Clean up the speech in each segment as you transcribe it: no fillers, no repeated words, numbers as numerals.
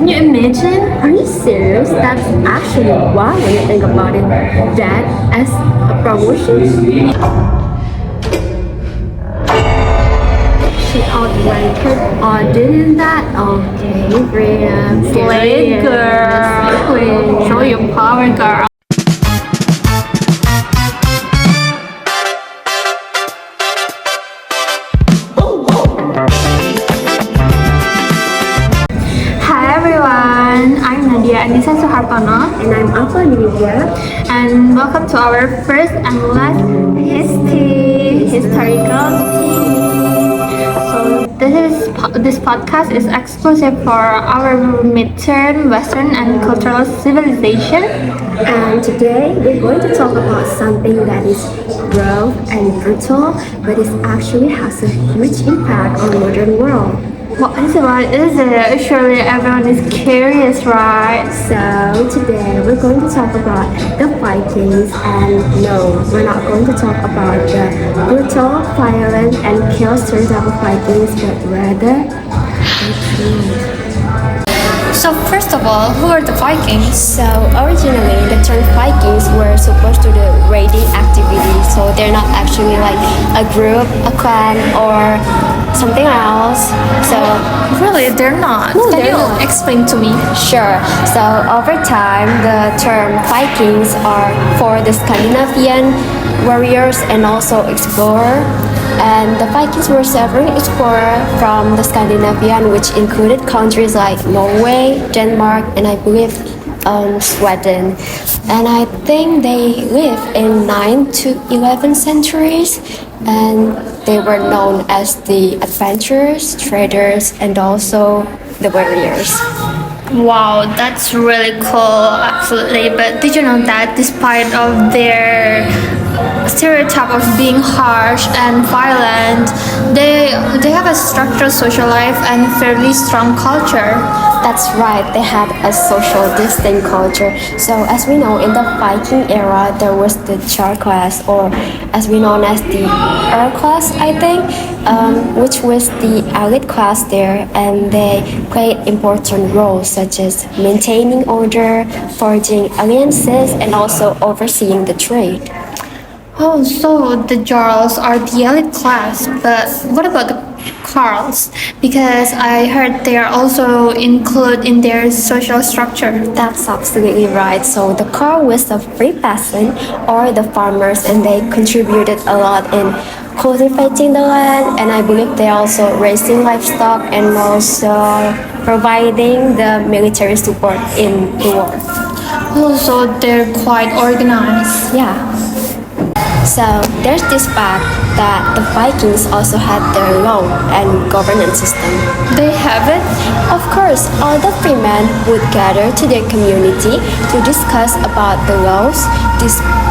Can you imagine? Are you serious? That's actually wow when you think about it. That as a promotion. She outranted or didn't that? Okay, great. Play girl. Show your power, girl. Hi everyone, I'm Nadya, Andysa Soehartono, And I'm Afwah Adywidya. and welcome to our first and last historical. So this podcast is exclusive for our midterm Western and cultural civilization. And today we're going to talk about something that is rough and brutal, but it actually has a huge impact on the modern world. What is it? What is it? Surely everyone is curious, right? So today we're going to talk about the Vikings, and no, we're not going to talk about the brutal, violent, and chaos turned out of Vikings, but rather the truth. So first of all, who are the Vikings? So originally the term Vikings were supposed to do raiding activity, so they're not actually like a group, a clan, or something else. So Really, they're not. No, Can they're you not. explain to me? sure. So over time, the term Vikings are for the Scandinavian warriors and also explorer. And the Vikings were several explorers from the Scandinavian, which included countries like Norway, Denmark, and I believe Sweden. And I think they lived in 9 to 11 centuries, and they were known as the adventurers, traders, and also the warriors. Wow, that's really cool, absolutely. But did you know that despite of their stereotype of being harsh and violent, they have a structured social life and fairly strong culture? That's right, they had a social distinct culture. So as we know, in the Viking era, there was the Char class, or as we know as the Earl class, I think, which was the elite class there, and they played important roles such as maintaining order, forging alliances, and also overseeing the trade. Oh, so the Jarls are the elite class, but what about the Carls? Because I heard they are also included in their social structure. That's absolutely right. So the Carl was the free peasant or the farmers, and they contributed a lot in cultivating the land, and I believe they also raising livestock and also providing the military support in the war. Oh, so they're quite organized. Yeah. So there's this fact that the Vikings also had their law and governance system. They have it? Of course, all the freemen would gather to their community to discuss about the laws,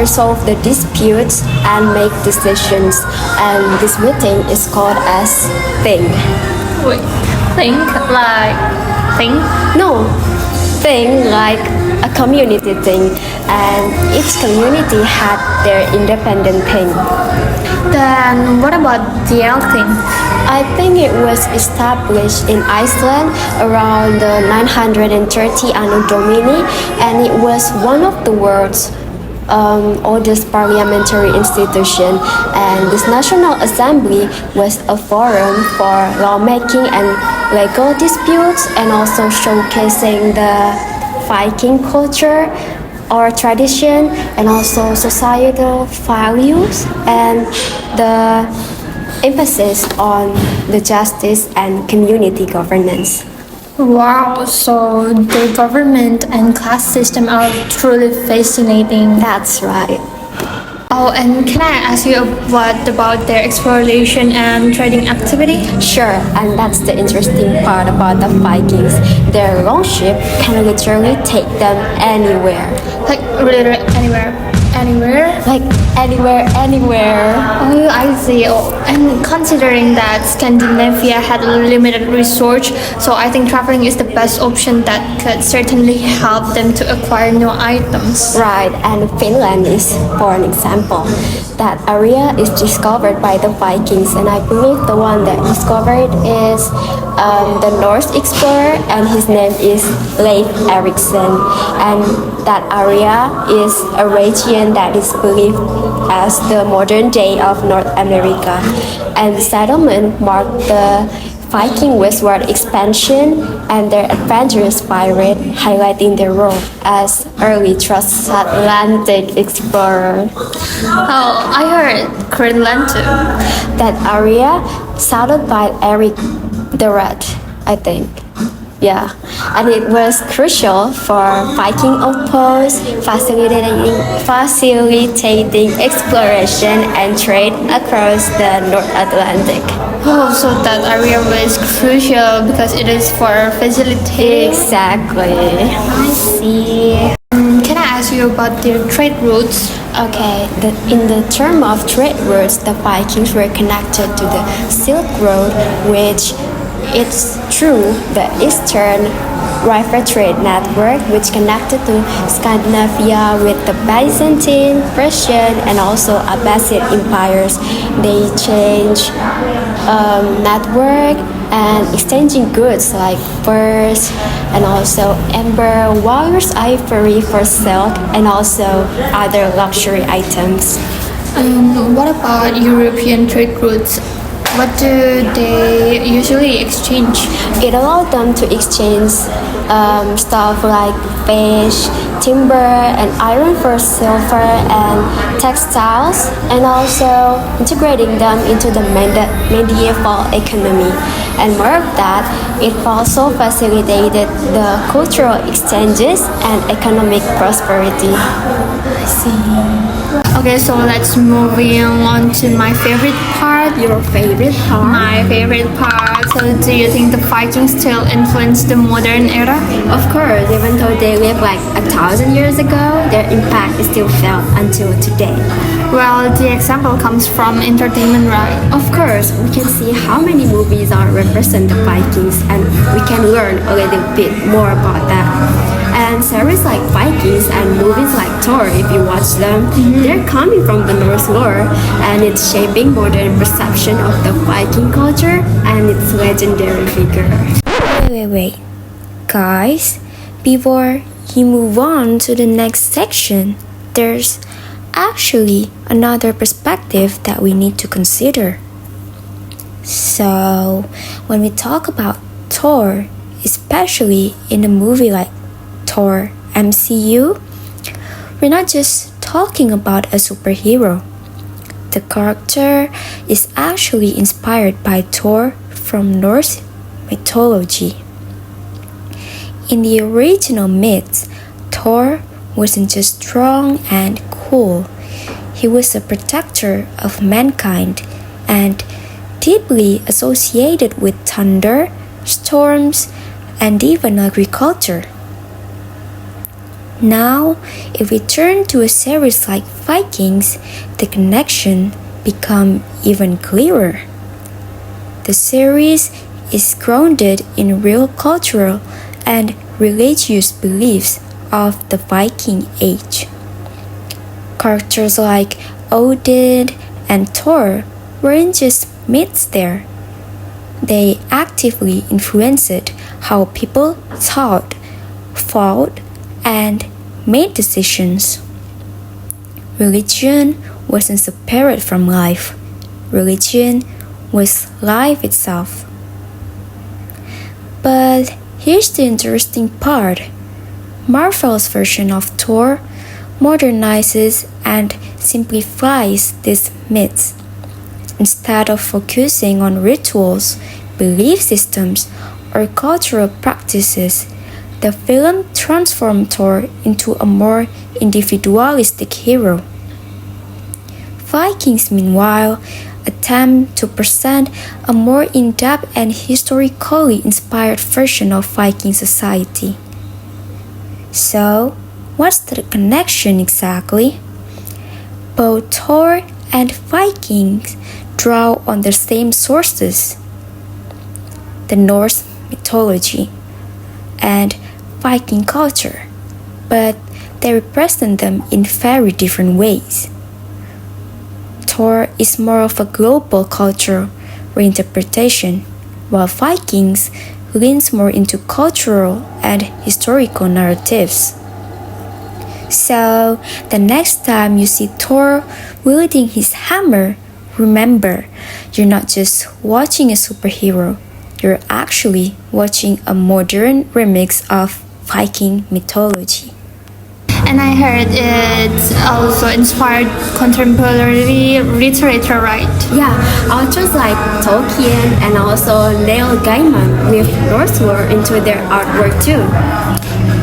resolve the disputes, and make decisions. And this meeting is called as thing. Wait, think? No, thing like a community thing, and each community had their independent thing. Then what about the L thing? I think it was established in Iceland around the 930 Anno Domini, and it was one of the world's oldest parliamentary institution. And this National Assembly was a forum for lawmaking and legal disputes, and also showcasing the Viking culture or tradition, and also societal values, and the emphasis on the justice and community governance. Wow, so the government and class system are truly fascinating. That's right. Oh, and can I ask you what about their exploration and trading activity? Sure, and that's the interesting part about the Vikings. Their longship can literally take them anywhere. Like really anywhere? Like anywhere. Oh, I see. Oh, and considering that Scandinavia had limited resource, so I think traveling is the best option that could certainly help them to acquire new items. Right, and Finland is for an example. That area is discovered by the Vikings, and I believe the one that discovered is the Norse explorer, and his name is Leif Erikson. And that area is a region that is believed as the modern day of North America. And the settlement marked the Viking westward expansion and their adventurous pirate, highlighting their role as early transatlantic explorer. Oh, I heard Greenland too. That area settled by Eric the Red, I think. Yeah, and it was crucial for Viking outposts, facilitating exploration and trade across the North Atlantic. Oh, so that area was crucial because it is for facilitating. Exactly. I see. Can I ask you about their trade routes? Okay, in the term of trade routes, the Vikings were connected to the Silk Road, which it's through the Eastern River trade network, which connected to Scandinavia with the Byzantine, Persian, and also Abbasid empires. They changed network and exchanging goods like furs and also amber, walrus ivory for silk, and also other luxury items. What about European trade routes? What do they usually exchange? It allowed them to exchange stuff like fish, timber, and iron for silver and textiles, and also integrating them into the medieval economy. And more of that, it also facilitated the cultural exchanges and economic prosperity. I see. Okay, so let's moving on to my favorite part. Your favorite part? My favorite part. So, do you think the Vikings still influence the modern era? Of course, even though they lived like 1,000 years ago, their impact is still felt until today. Well, the example comes from entertainment, right? Of course, we can see how many movies are represent the Vikings, and we can learn a little bit more about that. And series like Vikings and movies like Thor, if you watch them, they're coming from the Norse lore, and it's shaping modern perception of the Viking culture and its legendary figure. Wait. Guys, before you move on to the next section, there's actually another perspective that we need to consider. So, when we talk about Thor, especially in a movie like Thor MCU, we're not just talking about a superhero. The character is actually inspired by Thor from Norse mythology. In the original myths, Thor wasn't just strong and cool. He was a protector of mankind and deeply associated with thunder, storms, and even agriculture. Now, if we turn to a series like Vikings, the connection becomes even clearer. The series is grounded in real cultural and religious beliefs of the Viking Age. Characters like Odin and Thor weren't just myths there. They actively influenced how people thought, fought, and made decisions. Religion wasn't separate from life. Religion was life itself. But here's the interesting part. Marvel's version of Thor modernizes and simplifies these myths. Instead of focusing on rituals, belief systems, or cultural practices, the film transformed Thor into a more individualistic hero. Vikings, meanwhile, attempt to present a more in-depth and historically inspired version of Viking society. So, what's the connection exactly? Both Thor and Vikings draw on the same sources, the Norse mythology and Viking culture, but they represent them in very different ways. Thor is more of a global cultural reinterpretation, while Vikings leans more into cultural and historical narratives. So, the next time you see Thor wielding his hammer, remember, you're not just watching a superhero, you're actually watching a modern remix of Viking mythology. And I heard it also inspired contemporary literature, right? Yeah, authors like Tolkien and also Neil Gaiman weave Norse lore into their artwork too.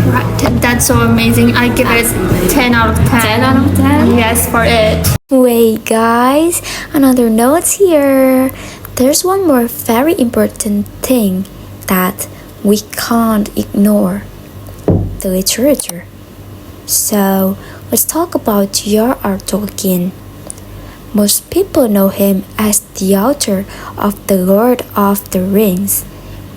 Right, that's so amazing. I give it 10 out of 10. 10 out of 10? Yes, for it. Wait, guys, another note here. There's one more very important thing that we can't ignore: the literature. So, let's talk about J.R.R. Tolkien. Most people know him as the author of The Lord of the Rings,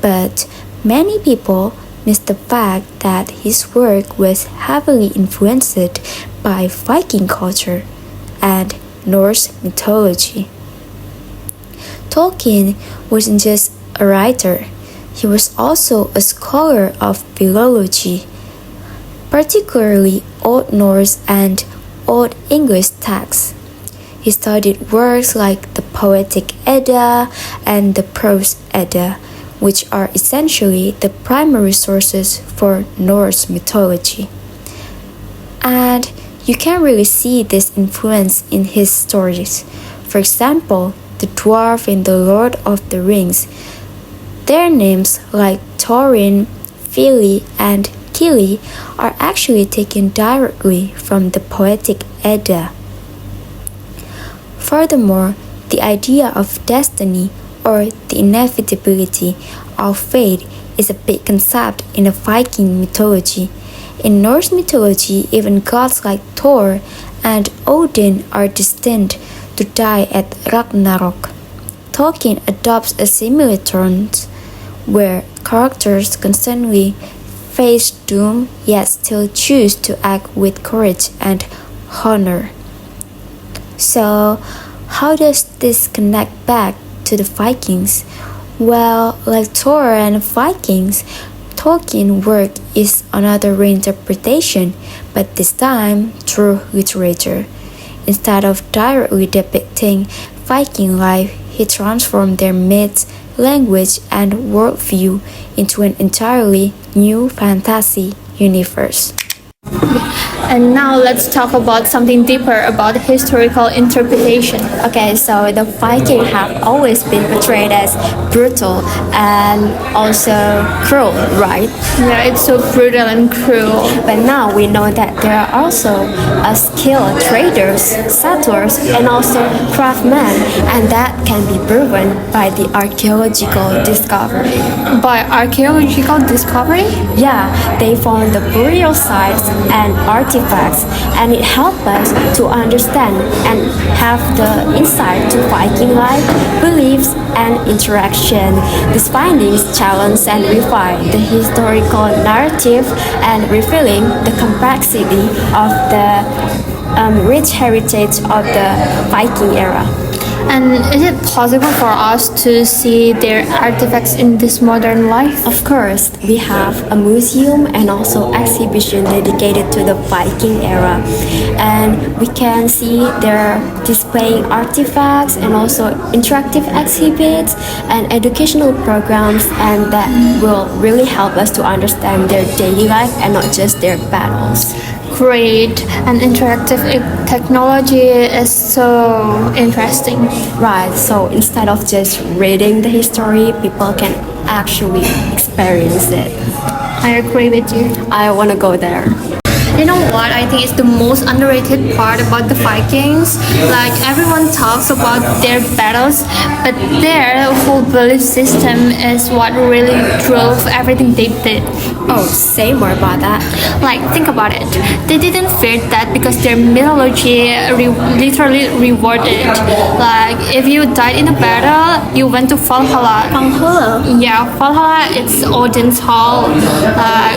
but many people miss the fact that his work was heavily influenced by Viking culture and Norse mythology. Tolkien wasn't just a writer, he was also a scholar of philology, particularly Old Norse and Old English texts. He studied works like the Poetic Edda and the Prose Edda, which are essentially the primary sources for Norse mythology. And you can really see this influence in his stories. For example, the dwarf in The Lord of the Rings. Their names like Thorin, Fili, and Kili are actually taken directly from the Poetic Edda. Furthermore, the idea of destiny or the inevitability of fate is a big concept in the Viking mythology. In Norse mythology, even gods like Thor and Odin are destined to die at Ragnarok. Tolkien adopts a similar tone where characters constantly face doom yet still choose to act with courage and honor. So, how does this connect back to the Vikings? Well, like Thor and Vikings, Tolkien's work is another reinterpretation, but this time through literature. Instead of directly depicting Viking life, he transformed their myths, language, and worldview into an entirely new fantasy universe. And now let's talk about something deeper about historical interpretation. Okay, so the Vikings have always been portrayed as brutal and also cruel, right? Yeah, it's so brutal and cruel. But now we know that there are also skilled traders, settlers, and also craftsmen, and that can be proven by the archaeological discovery. By archaeological discovery? Yeah, they found the burial sites and artifacts, and it helped us to understand and have the insight to Viking life, beliefs, and interaction. These findings challenge and refine the historical narrative and revealing the complexity of the rich heritage of the Viking era. And is it possible for us to see their artifacts in this modern life? Of course, we have a museum and also exhibition dedicated to the Viking era, and we can see they're displaying artifacts and also interactive exhibits and educational programs, and that will really help us to understand their daily life and not just their battles. Great, and interactive technology is so interesting. Right, so instead of just reading the history, people can actually experience it. I agree with you. I want to go there. You know what I think is the most underrated part about the Vikings? Like everyone talks about their battles, but their whole belief system is what really drove everything they did. Oh, say more about that. Like, think about it. They didn't fear that because their mythology literally rewarded. Like, if you died in a battle, you went to Valhalla. Valhalla? Yeah, Valhalla, it's Odin's hall.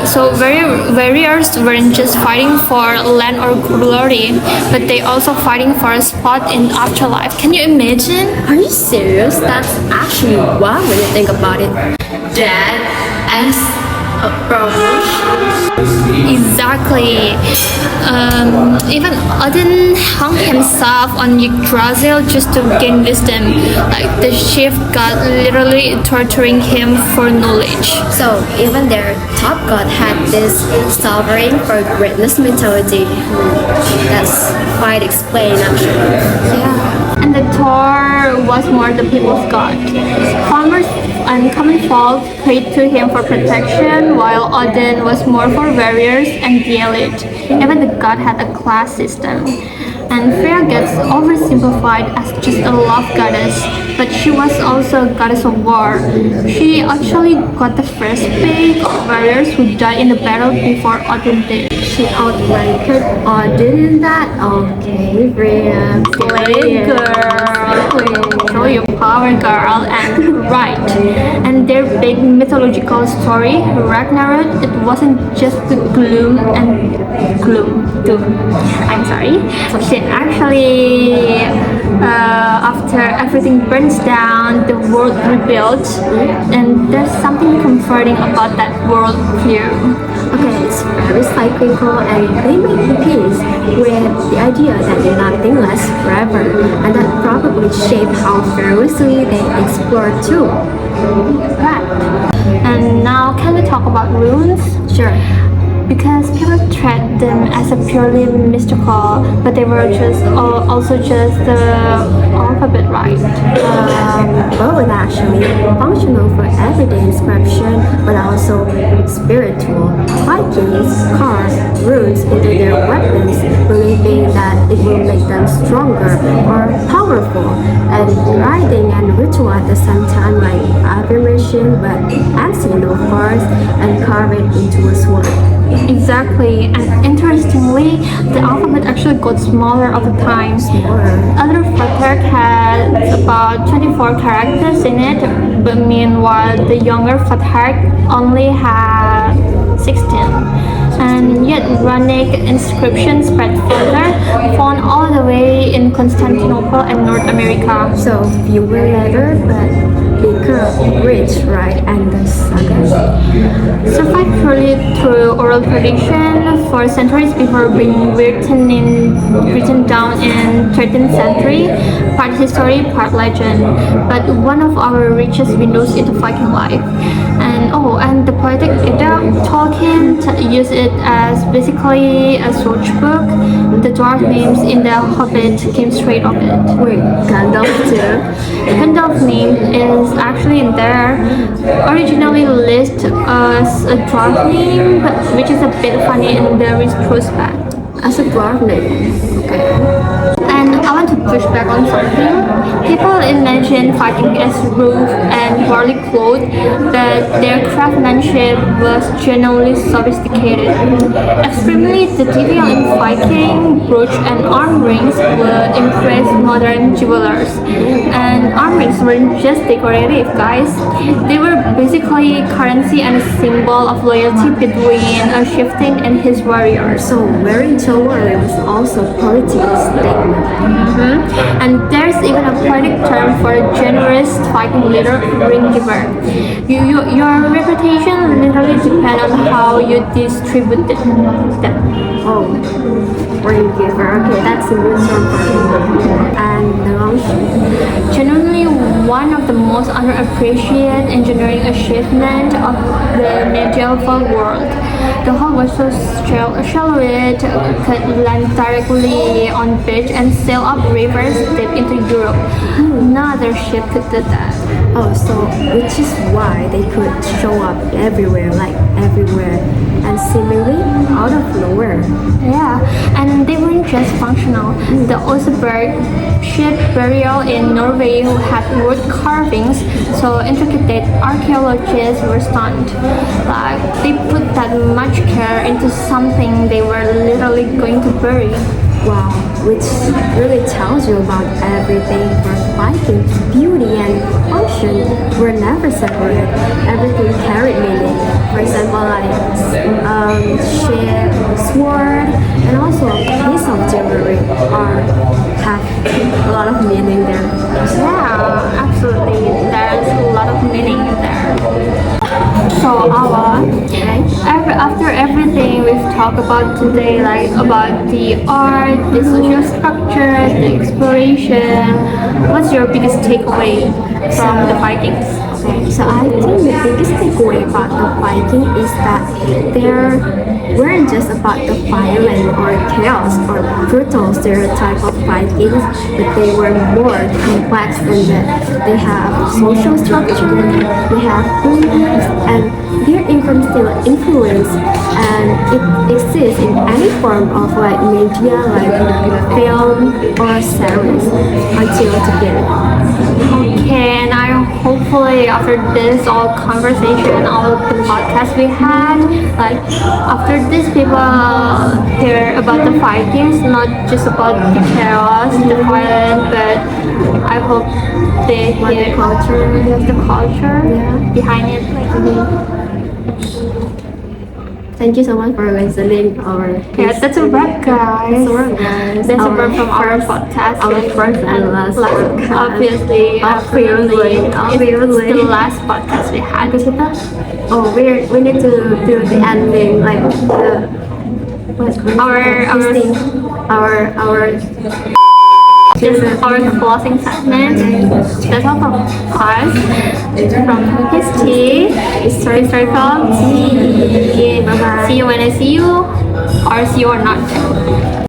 So warriors weren't just fighting fighting for land or glory, but they also fighting for a spot in afterlife. Can you imagine? Are you serious? That's actually wild when you think about it. Death as a promotion. Exactly. Even Odin hung himself on Yggdrasil just to gain wisdom. Like the chief god literally torturing him for knowledge. So even their top god had this sovereign for greatness mentality. That's quite explained actually. Yeah. And the Thor was more the people's god. Farmers and common folk prayed to him for protection, while Odin was more for warriors and the elite. Even the god had a class system. And Freya gets oversimplified as just a love goddess, but she was also a goddess of war. She actually got the first pick of warriors who died in the battle before Odin did. She outranked Odin in that? Okay, Freya. Play girl, show your power, girl, and right. And their big mythological story, Ragnarok, it wasn't just the doom. I'm sorry. She actually, after everything burns down, the world rebuilds, and there's something comforting about that world view. Okay, it's very cyclical and they make peace with the idea that nothing lasts forever, and that probably shaped how fearlessly they explore too. Right. And now, can we talk about runes? Sure. Because people treat them as a purely mystical, but they were just also just the alphabet, right? Both actually functional for everyday inscription, but also spiritual. Vikings carved runes into their weapons, believing that it will make them stronger or powerful, and writing and ritual at the same time, like affirmation, but ancient of course, and carve it into a sword. Exactly, and interestingly, the alphabet actually got smaller over time. Other Fathark had about 24 characters in it, but meanwhile, the younger Fathark only had 16. And yet, runic inscriptions spread further, found all the way in Constantinople and North America. So fewer letters, but bigger, rich, right? And the saga Survived purely through oral tradition for centuries before being written down in 13th century, part history, part legend, but one of our richest windows into Viking life. And the poetic Edda, Tolkien used it as basically a source book. The dwarf names in The Hobbit came straight off it. Wait, Gandalf too? Gandalf's name is actually there, originally listed as a dwarf name, but which is a bit funny in the retrospect. As a dwarf name. Okay. And I want to push back on something. People imagine Viking as rough and poorly clothed, but their craftsmanship was genuinely sophisticated. Extremely, the detail in Viking brooch and arm rings would impress modern jewelers. And arm rings weren't just decorative, guys. They were basically currency and a symbol of loyalty between a chieftain and his warriors. So wearing jewelry was also a political statement. And there's even a poetic term for a generous Viking leader, ring giver. Your reputation literally depends on how you distribute them. Oh, ring giver. Okay, that's a new term for me. And the long Genuinely one of the most underappreciated engineering achievements of the medieval world. The hull was so shallow it could land directly on beach and sail up rivers deep into Europe. No other ship could do that. Oh, so which is why they could show up everywhere, and seemingly out of nowhere. Yeah, and they weren't just functional. The Oseberg ship burial in Norway who had wood carvings so intricate that archaeologists were stunned. Like, they put that much care into something they were literally going to bury. Wow, which really tells you about everything for Vikings. Beauty and function were never separated. Everything carried meaning. For example, like ship, sword, are have a lot of meaning there. Yeah, absolutely. There's a lot of meaning there. So, after everything we've talked about today, like about the art, the social structure, the exploration, what's your biggest takeaway from the Vikings? Okay, so I think the biggest takeaway about the Viking is that they weren't just about the violent or chaos or brutal stereotype of Vikings, but they were more complex than that. They have social structure, they have beliefs, and their income still influence, and it exists in any form of like media, like film or series until today. Okay, and I hopefully after this all conversation, all the podcast we had, like after this people hear about the Vikings, not just about the chaos, the violence, but I hope they hear the culture behind it. Thank you so much for listening. Yeah, that's a wrap, guys. That's a wrap from our podcast. Our first and last podcast. Obviously, it's the last podcast we had. Oh, we need to do the ending, like the our closing segment. That's all from us. From his tea, historical tea. Bye bye. See you when I see you, or see you or not.